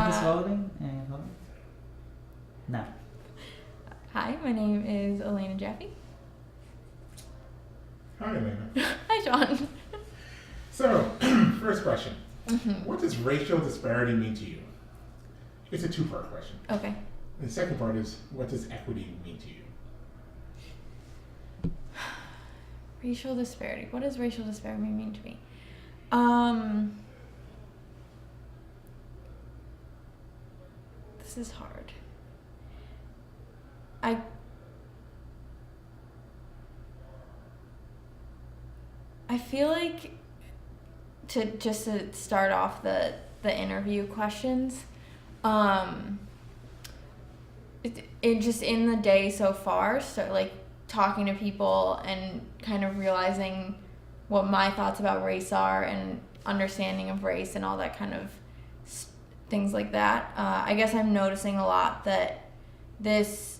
Miss Welding, and hold on. No. Hi, my name is Elana Jaffe. Hi, Elena. Hi, Sean. So, first question. What does racial disparity mean to you? It's a two-part question. Okay. And the second part is, what does equity mean to you? Racial disparity. What does racial disparity mean to me? This is hard. I feel like to start off the interview questions, it just in the day so far, so like talking to people and kind of realizing what my thoughts about race are and understanding of race and all that kind of things like that. I guess I'm noticing a lot that this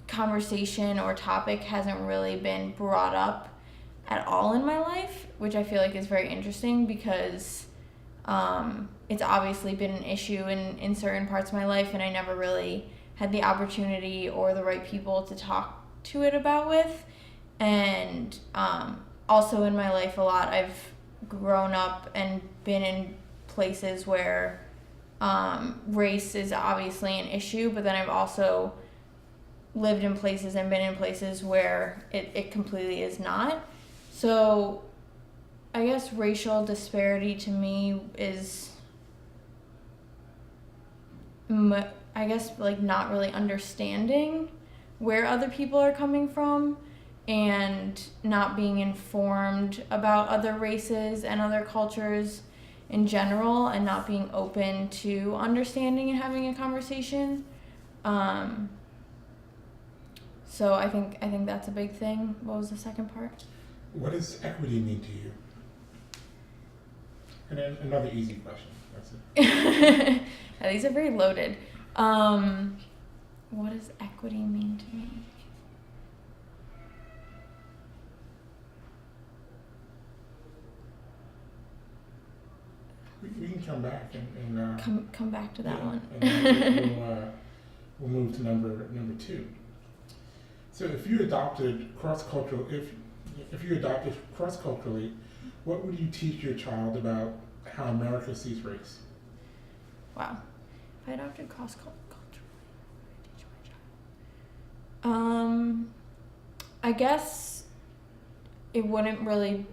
conversation or topic hasn't really been brought up at all in my life, which I feel like is very interesting because it's obviously been an issue in certain parts of my life, and I never really had the opportunity or the right people to talk to it about with. And also in my life a lot, I've grown up and been in places where race is obviously an issue, but then I've also lived in places and been in places where it completely is not. So I guess racial disparity to me is, I guess, like not really understanding where other people are coming from and not being informed about other races and other cultures in general, and not being open to understanding and having a conversation. So I think that's a big thing. What was the second part? What does equity mean to you? And then another easy question. That's it. Yeah, these are very loaded. What does equity mean to me? We can come back and Come back to that one. And then we'll move to number two. So if you adopted cross-culturally, what would you teach your child about how America sees race? Wow. If I adopted cross-culturally, what would I teach my child? I guess it wouldn't really...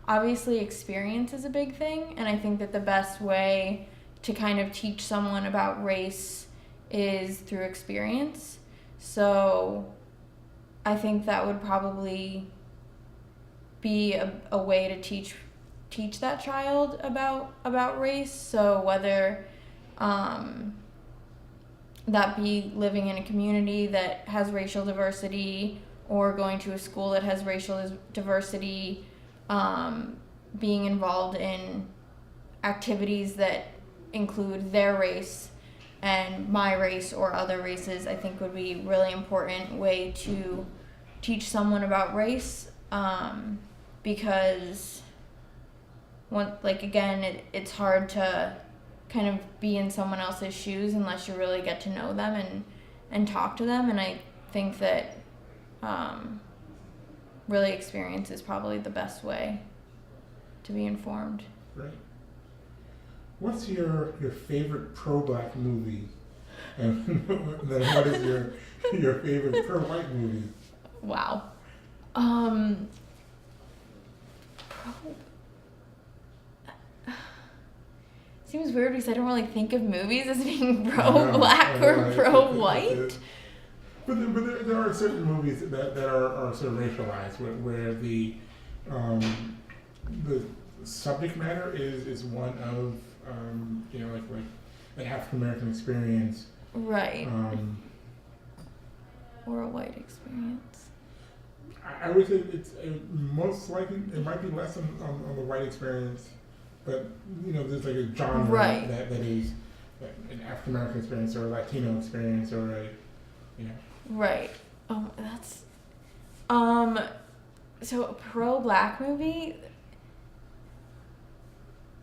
Obviously, experience is a big thing, and I think that the best way to kind of teach someone about race is through experience. So I think that would probably be a way to teach that child about race. So whether that be living in a community that has racial diversity or going to a school that has racial diversity, being involved in activities that include their race and my race or other races, I think would be a really important way to teach someone about race, because it's hard to kind of be in someone else's shoes unless you really get to know them and talk to them. And I think that really experience is probably the best way to be informed. Right. What's your favorite pro-black movie? And then what is your favorite pro-white movie? Wow. Seems weird because I don't really think of movies as being pro-black or pro-white. But there are certain movies that are sort of racialized where the subject matter is one of an African American experience, right? Or a white experience. I would say it's most likely it might be less on the white experience, but there's like a genre right. that is an African American experience or a Latino experience or a Right. That's so a pro-black movie.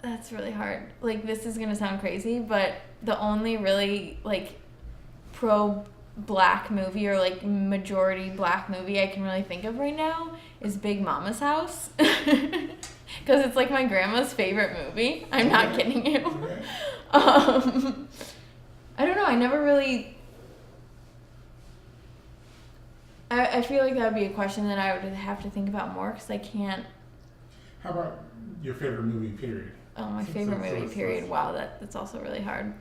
That's really hard. Like, this is gonna sound crazy, but the only really, like, pro-black movie or, like, majority black movie I can really think of right now is Big Mama's House. Because it's, like, my grandma's favorite movie. I'm not kidding you. Okay. I don't know. I never really... I feel like that would be a question that I would have to think about more because I can't... How about your favorite movie, period? Oh, my favorite movie, period. Wow, that's also really hard.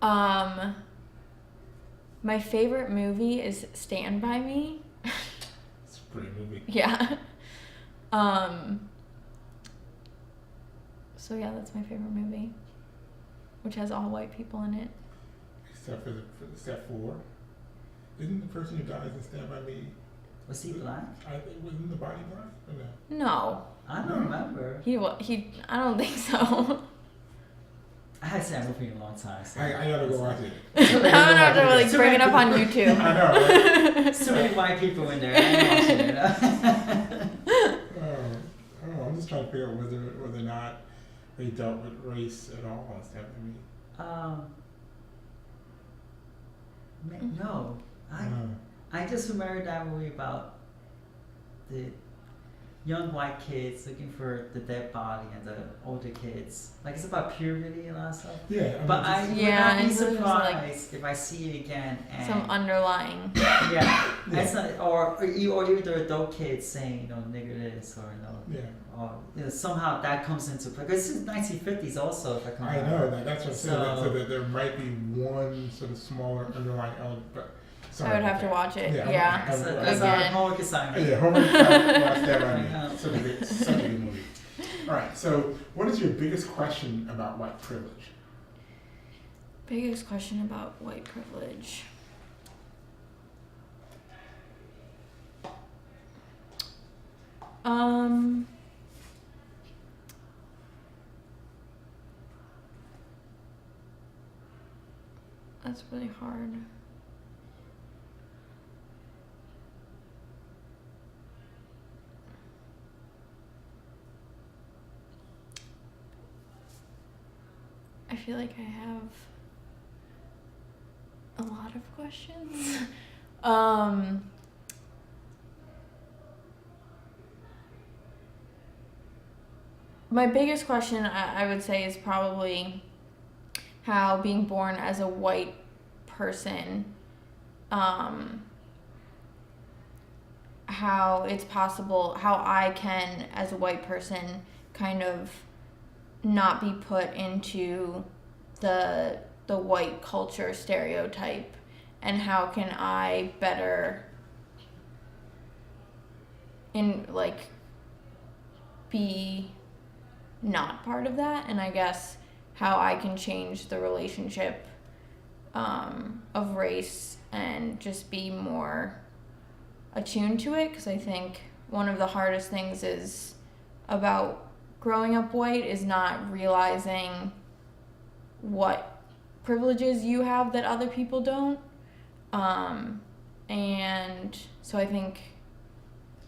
My favorite movie is Stand By Me. It's a great movie. Yeah. So yeah, that's my favorite movie, which has all white people in it. Except for step 4. Isn't the person who dies in Stand By Me? Was he black? Wasn't the body black or no? No. I don't remember. He. I don't think so. I had seen that movie in a long time. So I gotta go watch it. I'm gonna have to like bring it up on YouTube. I know, right? So many white people in there. I ain't watching it. I'm just trying to figure out whether or not they dealt with race at all on Stand By Me. No. I just remember that movie about the young white kids looking for the dead body and the older kids. Like, it's about puberty and all that stuff. Yeah. But I would Yeah, not be and so it was, surprised if I see it again and Some underlying. yeah, Yeah. It's not, or either the adult kids saying, you know, nigger this or Yeah. or somehow that comes into play. Because it's 1950s also, if I can I remember. know that's what I'm saying. So that there might be one sort of smaller underlying element, but I would have to watch it. Yeah, Yeah. I- So I- that's Again. our homework assignment. Yeah, homework assignment, watch Stand By Me. Yeah. Such a good movie. All right. So, what is your biggest question about white privilege? Biggest question about white privilege. That's really hard. I feel like I have a lot of questions. My biggest question I would say is probably how being born as a white person, how it's possible, how I can, as a white person, kind of not be put into the white culture stereotype, and how can I better be not part of that, and I guess how I can change the relationship of race and just be more attuned to it, because I think one of the hardest things is about growing up white is not realizing what privileges you have that other people don't. And so I think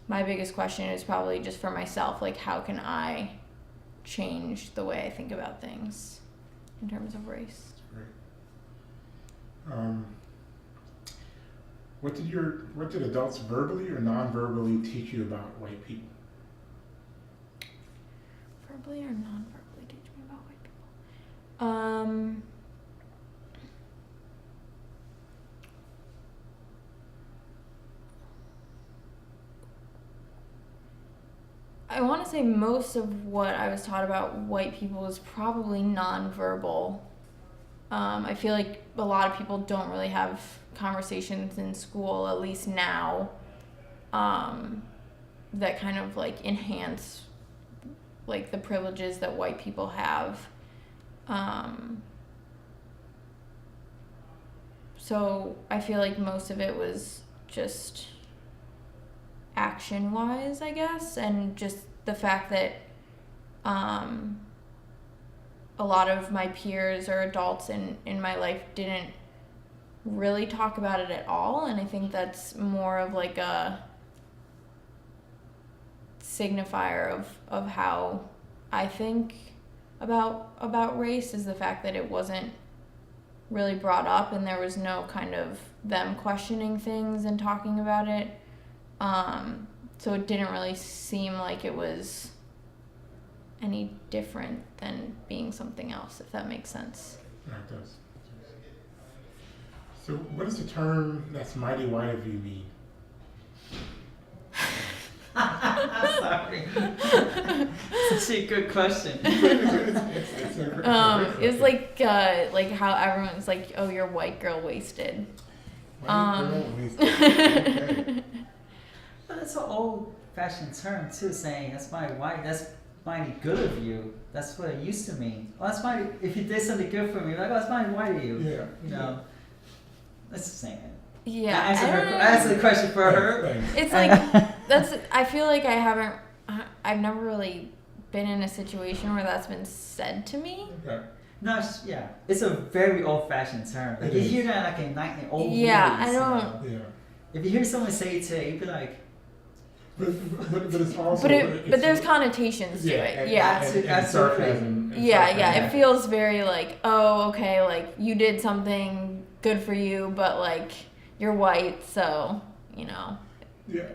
my biggest question is probably just for myself, like, how can I change the way I think about things in terms of race? Great. What did adults verbally or non-verbally teach you about white people? Verbally or non-verbally teach me about white people? I want to say most of what I was taught about white people was probably non-verbal. I feel like a lot of people don't really have conversations in school, at least now, that kind of like enhance like the privileges that white people have. So I feel like most of it was just action-wise, I guess, and just the fact that a lot of my peers or adults in my life didn't really talk about it at all, and I think that's more of like a signifier of how I think about race is the fact that it wasn't really brought up, and there was no kind of them questioning things and talking about it. So it didn't really seem like it was any different than being something else, if that makes sense. Yeah, it does. So what does the term "that's mighty white of you" mean? Sorry. Such a good question. It's like how everyone's like, oh, you're white girl wasted. White girl wasted. Okay. But it's an old-fashioned term too, saying that's mighty white. That's mighty good of you. That's what it used to mean. Well, that's mighty. If you did something good for me, like, oh, that's mighty white of you. Yeah. You know, that's the same. Yeah, I answered the question for her. Thanks. it's like I feel like I've never really been in a situation where that's been said to me. Okay. No, it's a very old-fashioned term. Like, It you is. hear that like in old Yeah, movies. I you don't- know? Yeah. If you hear someone say it today, you'd be like, But it's also. But there's connotations to it. Yeah. And sarcasm. And Yeah, sarcasm. it feels very like, oh, okay, like you did something good for you, but like you're white, so you know. Yeah.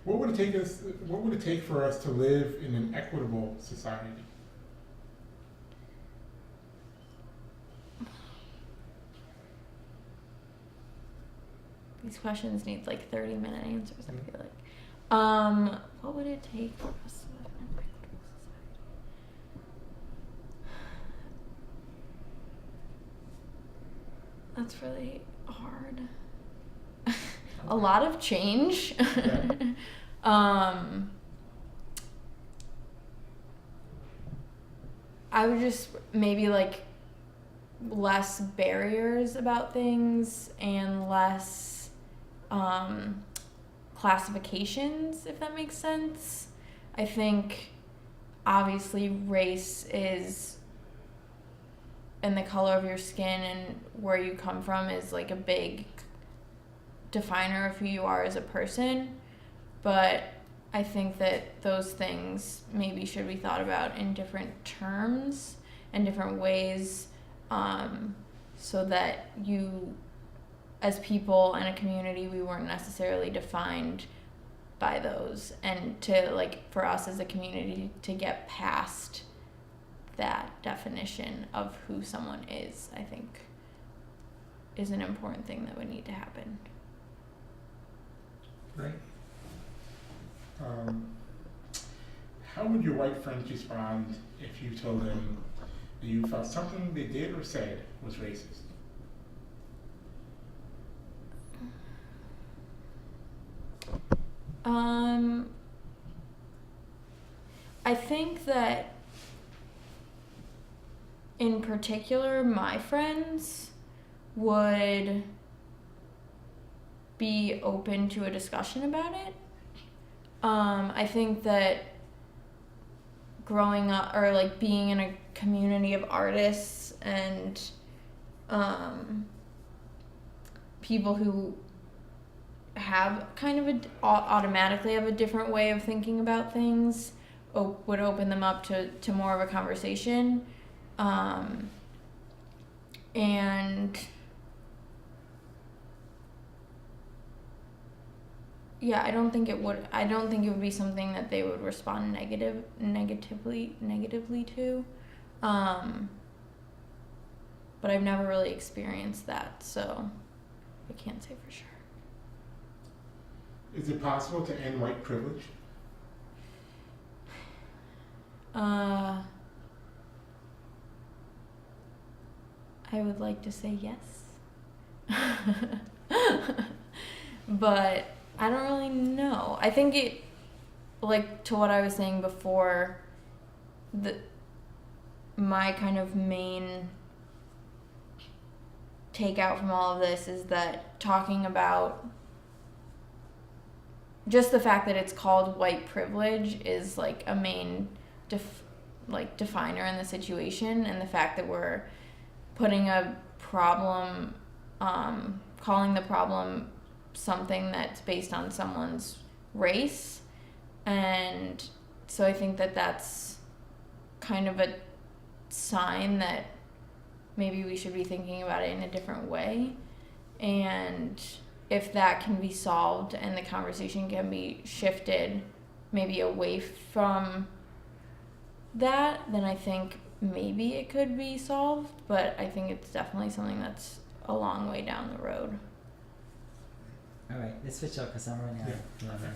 What would it take for us to live in an equitable society? These questions need like 30-minute answers, I feel like. What would it take for us to live in an equitable society? That's really hard. A lot of change. Okay. I would just maybe like less barriers about things and less classifications, if that makes sense. I think obviously race is, and the color of your skin and where you come from is like a big definer of who you are as a person, but I think that those things maybe should be thought about in different terms and different ways, so that you, as people in a community, we weren't necessarily defined by those, and to like for us as a community to get past that definition of who someone is, I think is an important thing that would need to happen. Great. How would your white friends respond if you told them that you felt something they did or said was racist? I think that in particular, my friends would be open to a discussion about it. I think that growing up or like being in a community of artists and people who have kind of automatically have a different way of thinking about things would open them up to more of a conversation. And yeah, I don't think it would be something that they would respond negatively to. But I've never really experienced that, so I can't say for sure. Is it possible to end white privilege? I would like to say yes. But I don't really know. I think it, like to what I was saying before, my kind of main takeout from all of this is that talking about just the fact that it's called white privilege is like a main definer in the situation, and the fact that we're putting a problem, calling the problem something that's based on someone's race, and so I think that that's kind of a sign that maybe we should be thinking about it in a different way. And if that can be solved and the conversation can be shifted maybe away from that, then I think maybe it could be solved. But I think it's definitely something that's a long way down the road. All right, let's switch up because I'm running out. Yeah.